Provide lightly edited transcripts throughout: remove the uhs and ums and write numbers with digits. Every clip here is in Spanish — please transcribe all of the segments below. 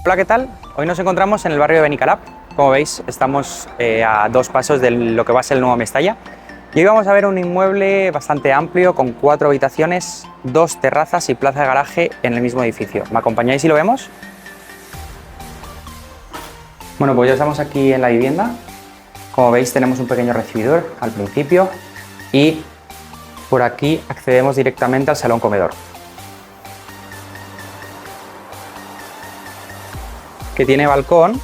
Hola, ¿qué tal? Hoy nos encontramos en el barrio de Benicalap. Como veis, estamos a 2 pasos de lo que va a ser el nuevo Mestalla. Y hoy vamos a ver un inmueble bastante amplio, con 4 habitaciones, 2 terrazas y plaza de garaje en el mismo edificio. ¿Me acompañáis y lo vemos? Bueno, pues ya estamos aquí en la vivienda. Como veis, tenemos un pequeño recibidor al principio y por aquí accedemos directamente al salón comedor, que tiene balcón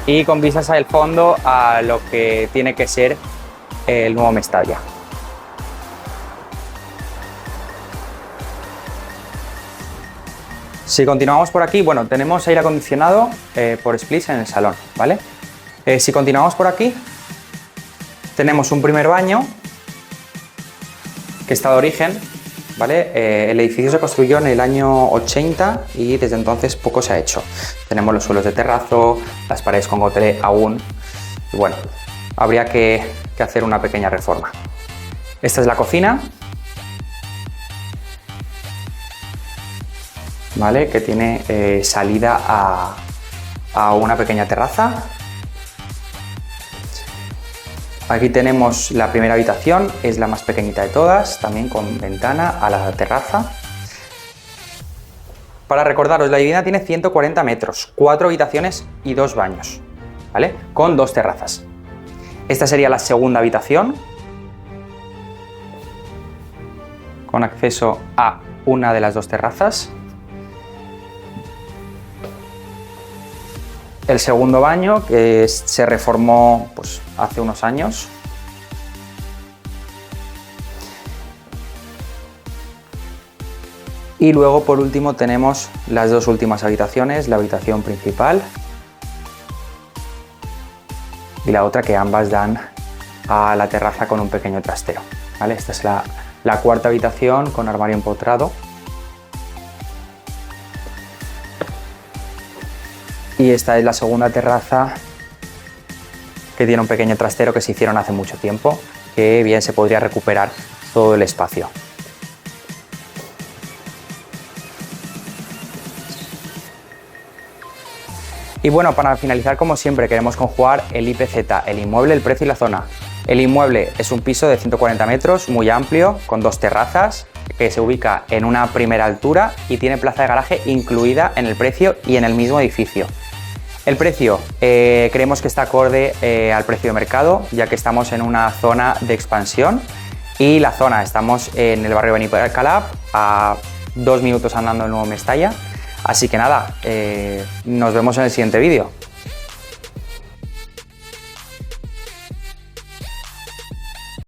y con vistas al fondo a lo que tiene que ser el nuevo Mestalla. Si continuamos por aquí, bueno, tenemos aire acondicionado por splits en el salón, ¿vale? Si continuamos por aquí, tenemos un primer baño que está de origen, ¿vale? El edificio se construyó en el año 80 y desde entonces poco se ha hecho. Tenemos los suelos de terrazo, las paredes con gotelé aún. Y bueno, habría que hacer una pequeña reforma. Esta es la cocina, ¿vale? Que tiene salida a una pequeña terraza. Aquí tenemos la primera habitación, es la más pequeñita de todas, también con ventana a la terraza. Para recordaros, la vivienda tiene 140 metros, 4 habitaciones y 2 baños, ¿vale? Con 2 terrazas. Esta sería la segunda habitación, con acceso a una de las 2 terrazas. El segundo baño, que se reformó pues, hace unos años. Y luego, por último, tenemos las 2 últimas habitaciones, la habitación principal y la otra, que ambas dan a la terraza con un pequeño trastero, ¿vale? Esta es la cuarta habitación con armario empotrado. Y esta es la segunda terraza, que tiene un pequeño trastero que se hicieron hace mucho tiempo, que bien se podría recuperar todo el espacio. Y bueno, para finalizar, como siempre, queremos conjugar el IPZ, el inmueble, el precio y la zona. El inmueble es un piso de 140 metros, muy amplio, con 2 terrazas, que se ubica en una primera altura y tiene plaza de garaje incluida en el precio y en el mismo edificio. El precio creemos que está acorde al precio de mercado, ya que estamos en una zona de expansión, y la zona, estamos en el barrio de Benicalap, a 2 minutos andando del nuevo Mestalla. Así que nada, nos vemos en el siguiente vídeo.